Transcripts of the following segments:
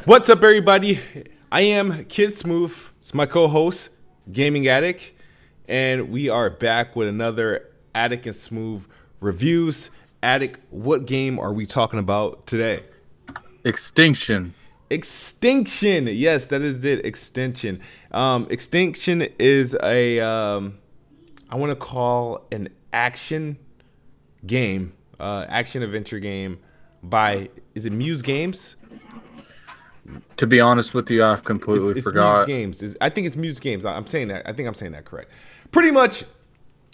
What's up, everybody? I am Kid Smoove. It's my co-host, Gaming Addict, and we are back with another Addict and Smoove reviews. Addict, what game are we talking about today? Extinction. Extinction. Yes, that is it. Extinction. Extinction is a I want to call an action game, action adventure game by, is it Muse Games? To be honest with you, I've completely forgot. Muse Games. I think it's Muse Games. I'm saying that. I think I'm saying that correct. Pretty much,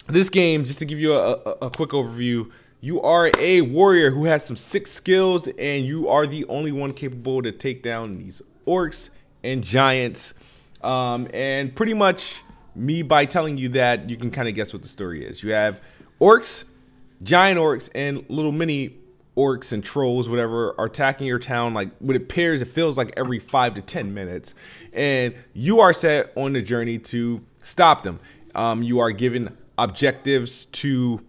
this game, just to give you a quick overview, you are a warrior who has some sick skills, and you are the only one capable to take down these orcs and giants. And pretty much, me by telling you that, you can kind of guess what the story is. You have orcs, giant orcs, and little mini orcs and trolls, whatever, are attacking your town. Like, what it appears, it feels like every 5 to 10 minutes, and you are set on the journey to stop them. You are given objectives to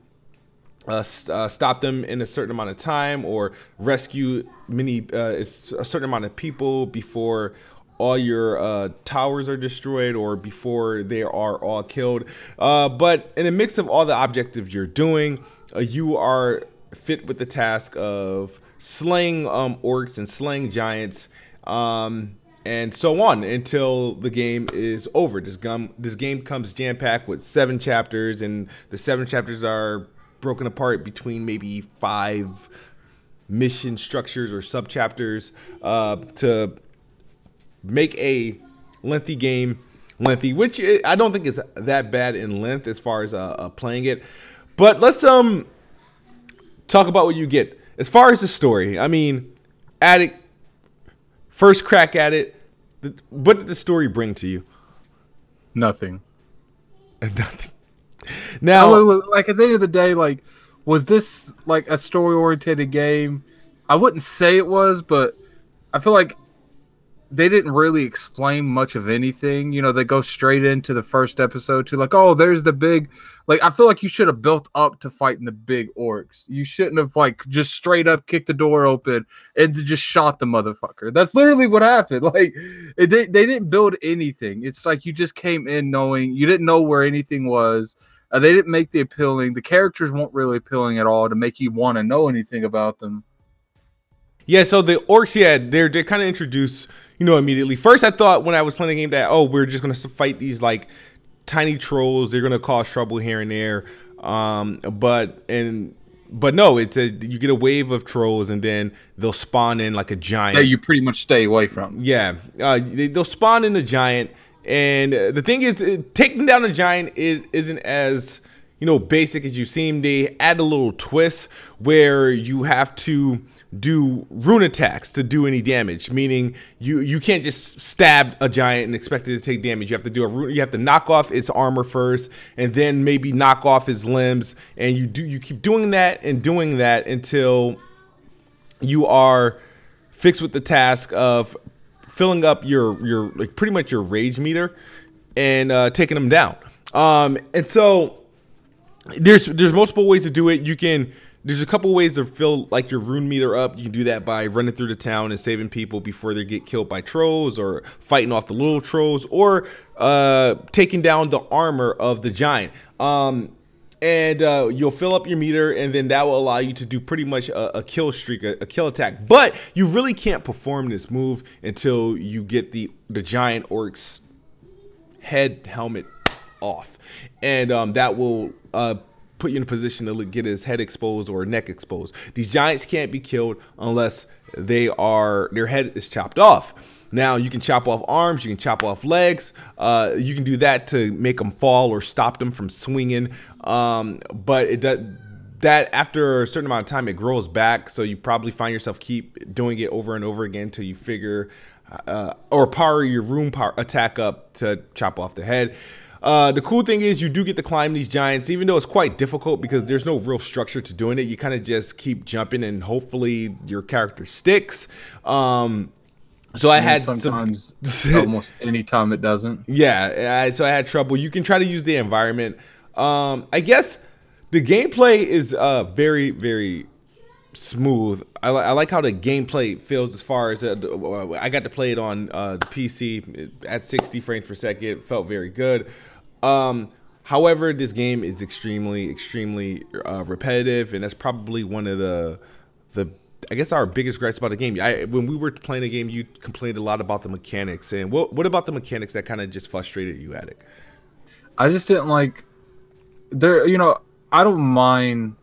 stop them in a certain amount of time, or rescue a certain amount of people before all your towers are destroyed, or before they are all killed. But in a mix of all the objectives you're doing, you are fit with the task of slaying orcs and slaying giants, and so on until the game is over. This game comes jam-packed with 7 chapters, and the 7 chapters are broken apart between maybe 5 mission structures or sub-chapters to make a lengthy game lengthy, which I don't think is that bad in length as far as playing it. But let's talk about what you get. As far as the story, I mean, Addict, first crack at it, what did the story bring to you? Nothing. Nothing. Now, like, at the end of the day, like, was this like a story-oriented game? I wouldn't say it was, but I feel like they didn't really explain much of anything. You know, they go straight into the first episode to like, oh, there's the big, like, I feel like you should have built up to fighting the big orcs. You shouldn't have like just straight up kicked the door open and just shot the motherfucker. That's literally what happened. Like, they didn't build anything. It's like you just came in knowing, you didn't know where anything was. They didn't make the characters weren't really appealing at all to make you want to know anything about them. yeah, so the orcs, yeah, they're kind of introduced, you know, immediately. First, I thought when I was playing the game that, oh, we're just going to fight these, like, tiny trolls. They're going to cause trouble here and there. But no, you get a wave of trolls, and then they'll spawn in, like, a giant. That you pretty much stay away from. Yeah. They'll spawn in a giant. And the thing is, taking down a giant isn't as, you know, basic as you seem. They add a little twist where you have to do rune attacks to do any damage, meaning you can't just stab a giant and expect it to take damage. You have to do a rune. You have to knock off its armor first, and then maybe knock off its limbs, and you keep doing that until you are fixed with the task of filling up your like pretty much your rage meter and taking them down. And so there's multiple ways to do it. There's a couple ways to fill like your rune meter up. You can do that by running through the town and saving people before they get killed by trolls, or fighting off the little trolls, or taking down the armor of the giant. And you'll fill up your meter, and then that will allow you to do pretty much a kill streak, a kill attack. But you really can't perform this move until you get the giant orc's helmet off, and that will put you in a position to get his head exposed or neck exposed. These giants can't be killed unless their head is chopped off. Now, you can chop off arms, you can chop off legs, you can do that to make them fall or stop them from swinging, but that after a certain amount of time, it grows back, so you probably find yourself keep doing it over and over again until you figure or power your rune attack up to chop off the head. The cool thing is you do get to climb these giants, even though it's quite difficult because there's no real structure to doing it. You kind of just keep jumping, and hopefully your character sticks. So I had sometimes almost any time it doesn't. Yeah, so I had trouble. You can try to use the environment. I guess the gameplay is very, very smooth. I like how the gameplay feels as far as I got to play it on the PC at 60 frames per second. It felt very good. However, this game is extremely repetitive, and that's probably one of the I guess our biggest gripes about the game. When we were playing the game, you complained a lot about the mechanics. And what about the mechanics that kind of just frustrated you, Addict? I just didn't like there. You know, I don't mind.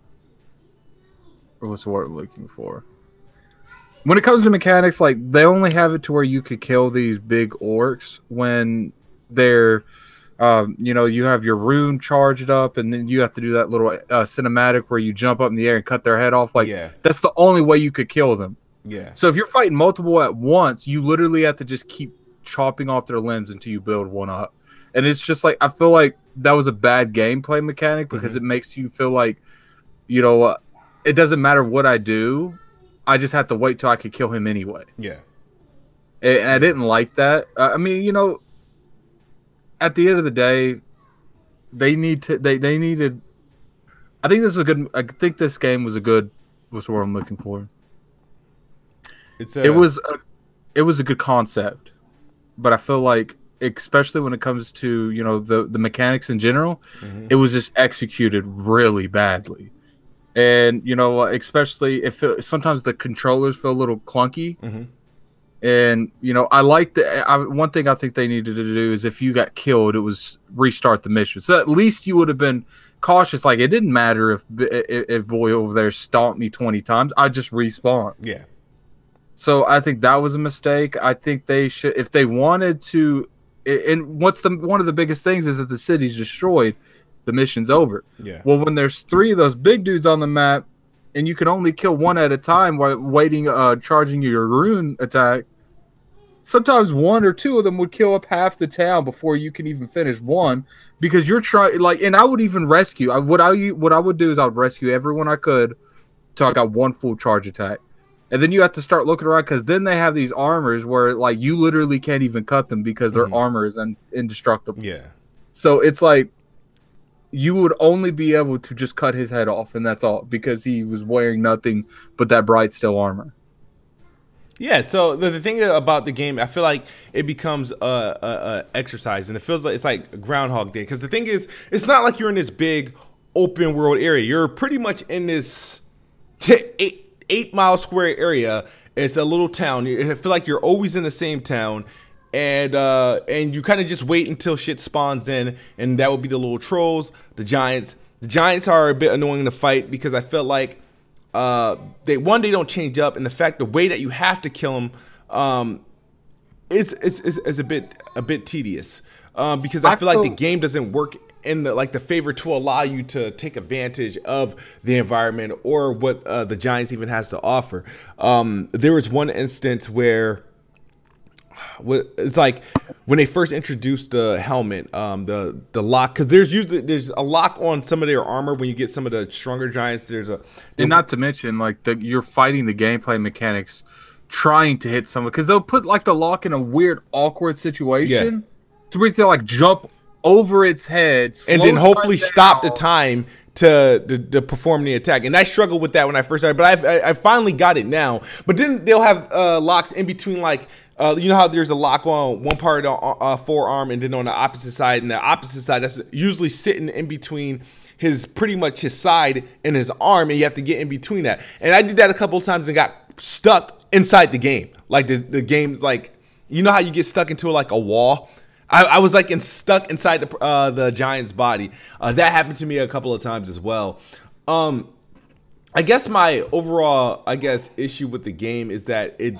What's the word I'm looking for? When it comes to mechanics, like they only have it to where you could kill these big orcs when they're, you know, you have your rune charged up, and then you have to do that little cinematic where you jump up in the air and cut their head off. Like that's the only way you could kill them. Yeah. So if you're fighting multiple at once, you literally have to just keep chopping off their limbs until you build one up. And it's just like I feel like that was a bad gameplay mechanic because it makes you feel like, you know, it doesn't matter what I do. I just have to wait till I could kill him anyway. Yeah. And I didn't like that. I mean, you know, at the end of the day, they needed. I think this is a good. I think this game was a good. What's the word I'm looking for? It was a good concept, but I feel like, especially when it comes to, you know, the mechanics in general, it was just executed really badly. And, you know, especially if sometimes the controllers feel a little clunky. And, you know, I like one thing I think they needed to do is if you got killed, it was restart the mission. So at least you would have been cautious. Like, it didn't matter if boy over there stomped me 20 times. I just respawn. Yeah. So I think that was a mistake. I think they should, if they wanted to, and one of the biggest things is that the city's destroyed, the mission's over. Yeah. Well, when there's 3 of those big dudes on the map, and you can only kill one at a time while waiting, charging your rune attack, sometimes 1 or 2 of them would kill up half the town before you can even finish one, because you're trying. Like, and I would even rescue. What I would do is I would rescue everyone I could till I got 1 full charge attack. And then you have to start looking around because then they have these armors where like you literally can't even cut them because their armor is indestructible. Yeah. So it's like you would only be able to just cut his head off, and that's all, because he was wearing nothing but that bright steel armor. Yeah, so the thing about the game, I feel like it becomes a exercise, and it feels like it's like Groundhog Day. Because the thing is, it's not like you're in this big open world area. You're pretty much in this 8-mile square area. It's a little town. I feel like you're always in the same town. And you kind of just wait until shit spawns in, and that would be the little trolls, the giants. The giants are a bit annoying to fight because I felt like they don't change up, and the fact the way that you have to kill them is a bit tedious because I feel like the game doesn't work in the favor to allow you to take advantage of the environment or what the giants even has to offer. There was one instance where it's like when they first introduced the helmet, the lock, because there's a lock on some of their armor when you get some of the stronger giants. And not to mention like you're fighting the gameplay mechanics, trying to hit someone because they'll put like the lock in a weird awkward situation to where they like jump over its head and then hopefully stop the time to perform the attack. And I struggled with that when I first started, but I finally got it now. But then they'll have locks in between, like you know how there's a lock on one part of the forearm and then on the opposite side, and the opposite side that's usually sitting in between pretty much his side and his arm, and you have to get in between that. And I did that a couple of times and got stuck inside the game. Like the game's like, you know how you get stuck into like a wall? I was like stuck inside the giant's body. That happened to me a couple of times as well. I guess my overall issue with the game is that it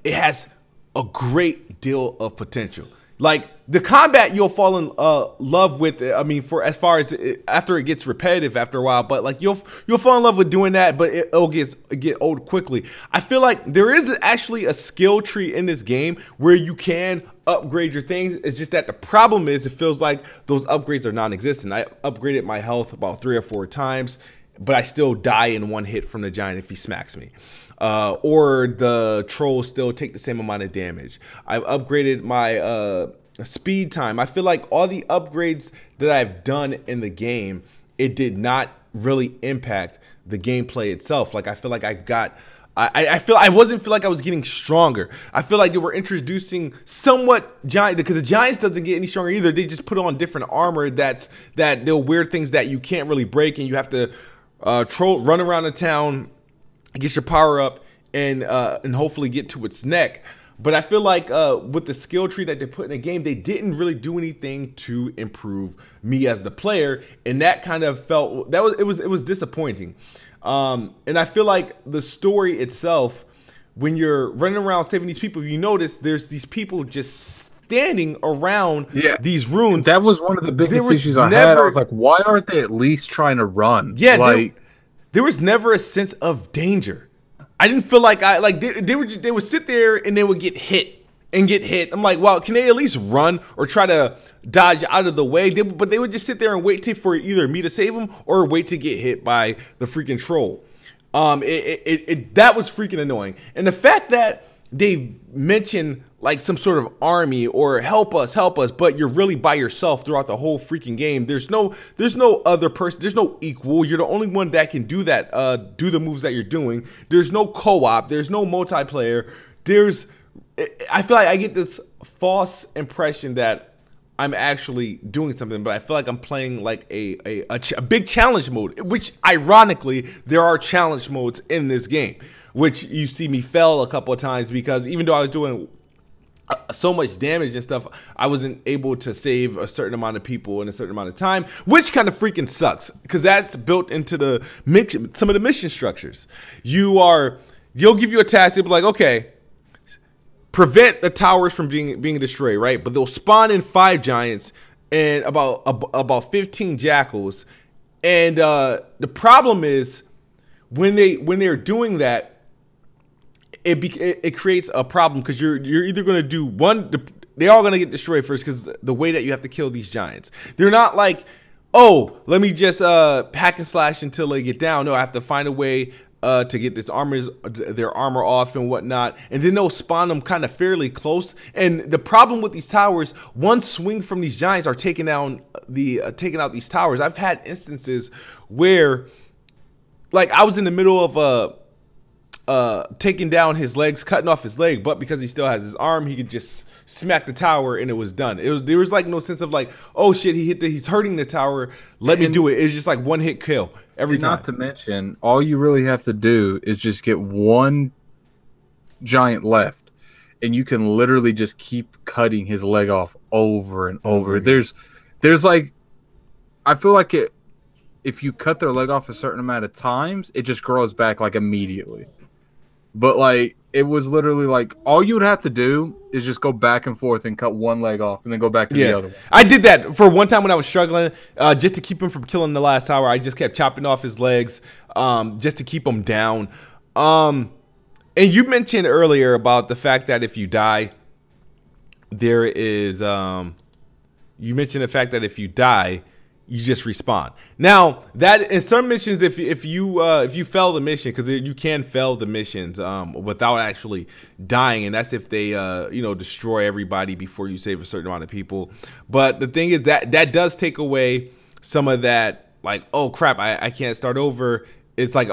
has a great deal of potential. Like the combat, you'll fall in love with it. I mean, for as far as after it gets repetitive after a while, but like you'll fall in love with doing that, but it'll get old quickly. I feel like there is actually a skill tree in this game where you can upgrade your things. It's just that the problem is it feels like those upgrades are non-existent. I upgraded my health about 3 or 4 times, but I still die in one hit from the giant if he smacks me. Or the trolls still take the same amount of damage. I've upgraded my speed time. I feel like all the upgrades that I've done in the game, it did not really impact the gameplay itself. Like I feel like I wasn't feel like I was getting stronger. I feel like they were introducing somewhat giant, because the Giants doesn't get any stronger either. They just put on different armor that they'll wear things that you can't really break, and you have to run around the town, get your power up, and hopefully get to its neck. But I feel like with the skill tree that they put in the game, they didn't really do anything to improve me as the player, and that kind of felt it was disappointing. And I feel like the story itself, when you're running around saving these people, you notice there's these people just standing around these ruins. That was one of the biggest issues I had. I was like, why aren't they at least trying to run? Yeah, like there was never a sense of danger. I didn't feel like they would sit there and they would get hit and get hit. I'm like, well, can they at least run or try to dodge out of the way? But they would just sit there and wait for either me to save them or wait to get hit by the freaking troll. That was freaking annoying. And the fact that they mention like some sort of army or help us, but you're really by yourself throughout the whole freaking game. There's no other person. There's no equal. You're the only one that can do that, do the moves that you're doing. There's no co-op. There's no multiplayer. I feel like I get this false impression that I'm actually doing something, but I feel like I'm playing like a big challenge mode, which ironically, there are challenge modes in this game, which you see me fail a couple of times because even though I was doing so much damage and stuff, I wasn't able to save a certain amount of people in a certain amount of time, which kind of freaking sucks because that's built into some of the mission structures. You'll give you a task, they'll be like, okay, prevent the towers from being destroyed, right? But they'll spawn in 5 giants and about 15 jackals, and the problem is when they're doing that, it creates a problem because you're either going to do one. They're all going to get destroyed first because the way that you have to kill these giants. They're not like, oh, let me just hack and slash until they get down. No, I have to find a way to get their armor off and whatnot, and then they'll spawn them kind of fairly close. And the problem with these towers, one swing from these giants are taking out these towers. I've had instances where, like, I was in the middle of taking down his legs, cutting off his leg, but because he still has his arm, he could just smack the tower and it was done. There was like no sense of like, oh shit, he's hurting the tower, let me do it. It's just like one hit kill every time. Not to mention, all you really have to do is just get one giant left, and you can literally just keep cutting his leg off over and over. There's like, I feel like if you cut their leg off a certain amount of times, it just grows back like immediately. But like, it was literally like all you would have to do is just go back and forth and cut one leg off and then go back to the other one. I did that for one time when I was struggling, just to keep him from killing the last tower. I just kept chopping off his legs, just to keep him down. And you mentioned earlier about the fact that if you die, there is you just respawn. Now that in some missions, if you fail the mission, because you can fail the missions without actually dying, and that's if they destroy everybody before you save a certain amount of people. But the thing is that does take away some of that, like, oh crap, I can't start over. It's like,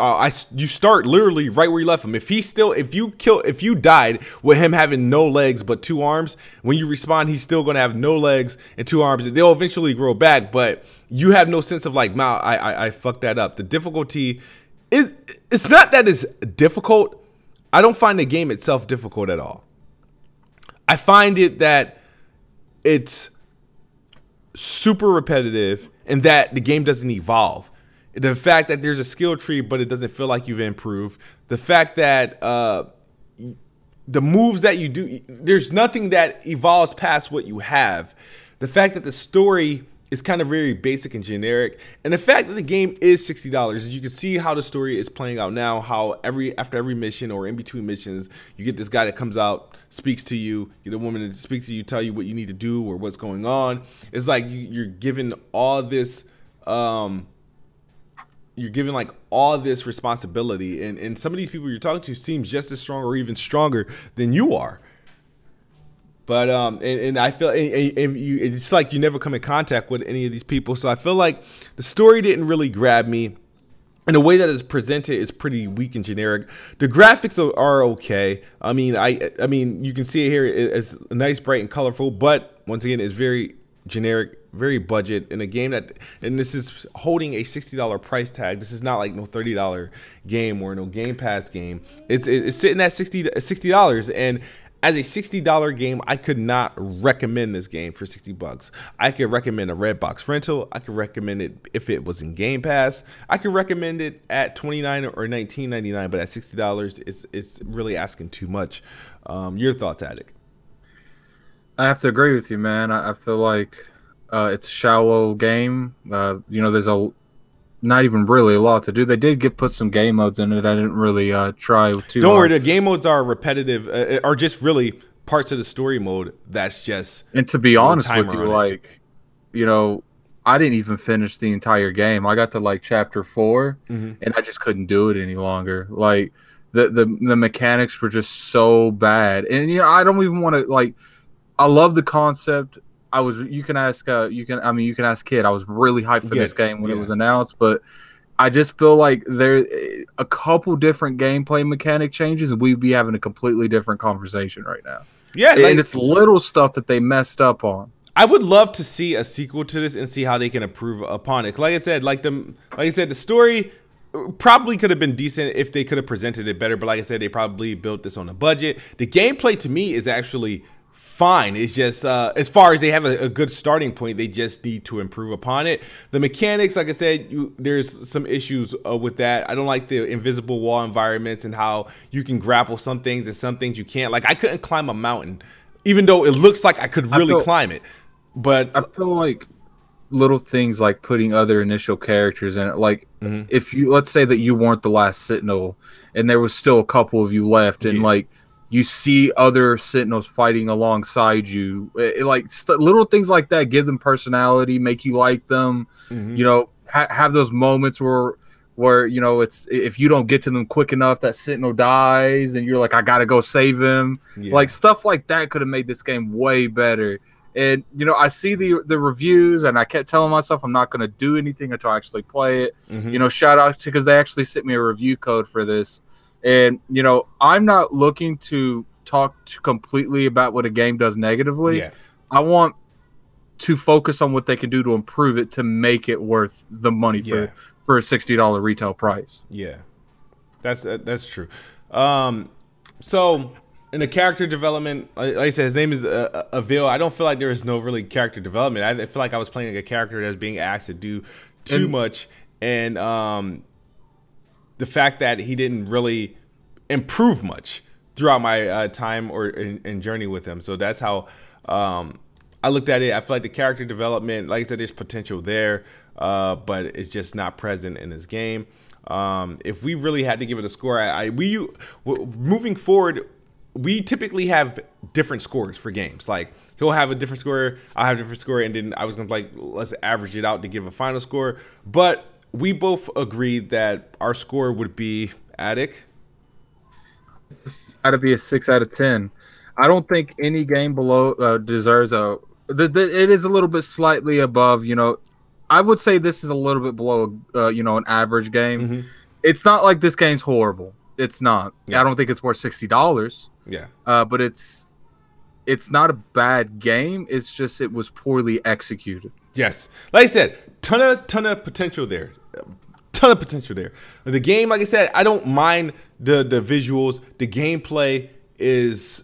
you start literally right where you left him. If you died with him having no legs but 2 arms, when you respawn, he's still gonna have no legs and 2 arms. They'll eventually grow back, but you have no sense of like, wow, I fucked that up. The difficulty it's not that it's difficult. I don't find the game itself difficult at all. I find it that it's super repetitive and that the game doesn't evolve. The fact that there's a skill tree, but it doesn't feel like you've improved. The fact that the moves that you do, there's nothing that evolves past what you have. The fact that the story is kind of very basic and generic. And the fact that the game is $60. You can see how the story is playing out now, how after every mission or in between missions, you get this guy that comes out, speaks to you, you get a woman that speaks to you, tell you what you need to do or what's going on. It's like you're given all this... you're given like all this responsibility, and some of these people you're talking to seem just as strong or even stronger than you are. But and I feel it's like you never come in contact with any of these people, so I feel like the story didn't really grab me. and the way that it's presented is pretty weak and generic. The graphics are okay. I mean, you can see it here. It's nice, bright, and colorful, but once again, it's very generic, very budget in a game and this is holding a $60 price tag. This is not like no $30 game or no Game Pass game. It's sitting at $60, and as a $60 game, I could not recommend this game for $60. I could recommend a Redbox rental. I could recommend it if it was in Game Pass. I could recommend it at $29 or $19.99, but at $60, it's really asking too much. Your thoughts, Addict? I have to agree with you, man. I feel like it's a shallow game. There's not even really a lot to do. They did put some game modes in it. I didn't really try too Don't worry, hard. the game modes are repetitive, are just really parts of the story mode. That's just. And to be honest with you, like, I didn't even finish the entire game. I got to like chapter 4, and I just couldn't do it any longer. Like the mechanics were just so bad, and I don't even want to like. I love the concept. You can ask Kid. I was really hyped for this game when it was announced, but I just feel like there a couple different gameplay mechanic changes, and we'd be having a completely different conversation right now. Yeah, and it's little stuff that they messed up on. I would love to see a sequel to this and see how they can improve upon it. Like I said, the story probably could have been decent if they could have presented it better. But like I said, they probably built this on a budget. The gameplay to me is actually fine. It's just as far as they have a good starting point, they just need to improve upon it. The mechanics, like I said, there's some issues with that. I don't like the invisible wall environments and how you can grapple some things and some things you can't. Like I couldn't climb a mountain, even though it looks like I could really climb it. But I feel like little things like putting other initial characters in it. Like if let's say that you weren't the last Sentinel and there was still a couple of you left, and like you see other Sentinels fighting alongside you. Little things like that give them personality, make you like them. Have those moments where it's if you don't get to them quick enough, that Sentinel dies, and you're like, I gotta go save him. Like stuff like that could have made this game way better. And I see the reviews, and I kept telling myself I'm not gonna do anything until I actually play it. Shout out to, because they actually sent me a review code for this. And, I'm not looking to talk completely about what a game does negatively. Yeah. I want to focus on what they can do to improve it to make it worth the money for a $60 retail price. Yeah, that's true. So in the character development, like I said, his name is Avil. I don't feel like there is no really character development. I feel like I was playing a character that's being asked to do too much. And the fact that he didn't really improve much throughout my time and journey with him. So that's how I looked at it. I feel like the character development, like I said, there's potential there, but it's just not present in this game. If we really had to give it a score, moving forward, we typically have different scores for games. Like he'll have a different score, I'll have a different score, and then I was gonna let's average it out to give a final score. But we both agreed that our score would be Addict. It's got to be a 6 out of 10. I don't think any game below deserves a. It is a little bit slightly above. I would say this is a little bit below. An average game. It's not like this game's horrible. It's not. I don't think it's worth $60. Yeah. But it's not a bad game. It's just it was poorly executed. Yes, like I said, ton of potential there. Ton of potential there. The game, like I said, I don't mind the visuals. The gameplay is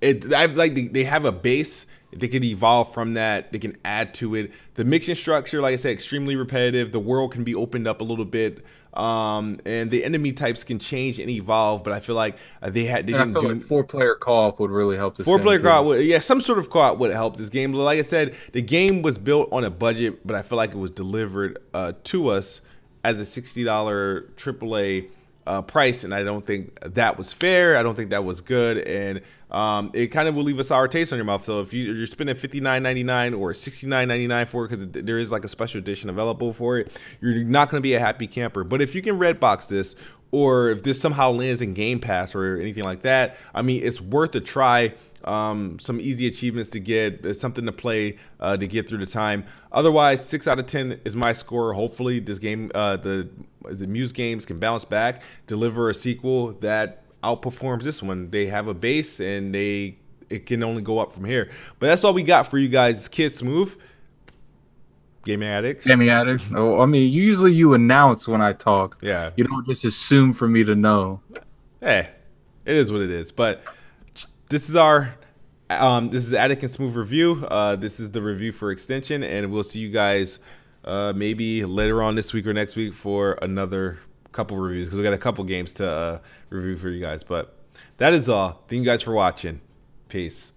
they have a base. They can evolve from that. They can add to it. The mixing structure, like I said, extremely repetitive. The world can be opened up a little bit, and the enemy types can change and evolve. But I feel like they didn't do. Like 4-player co-op would really help this. 4-player co-op would, some sort of co-op would help this game. But like I said, the game was built on a budget, but I feel like it was delivered to us as a $60 AAA price, and I don't think that was fair. I don't think that was good, and it kind of will leave a sour taste on your mouth. So if you're spending $59.99 or $69.99 for it, because there is like a special edition available for it, you're not going to be a happy camper. But if you can Redbox this, or if this somehow lands in Game Pass or anything like that, I mean, it's worth a try. some easy achievements to get, something to play to get through the time. Otherwise, 6 out of 10 is my score. Hopefully, this game, Muse Games, can bounce back, deliver a sequel that outperforms this one. They have a base, and it can only go up from here. But that's all we got for you guys. It's Kid Smoove, Gaming Addicts. Gaming Addict. Oh, I mean, usually you announce when I talk. Yeah. You don't just assume for me to know. Hey, it is what it is. But this is our this is Addict and Smoove review. This is the review for Extinction, and we'll see you guys maybe later on this week or next week for another couple reviews, because we got a couple games to review for you guys. But that is all. Thank you guys for watching. Peace.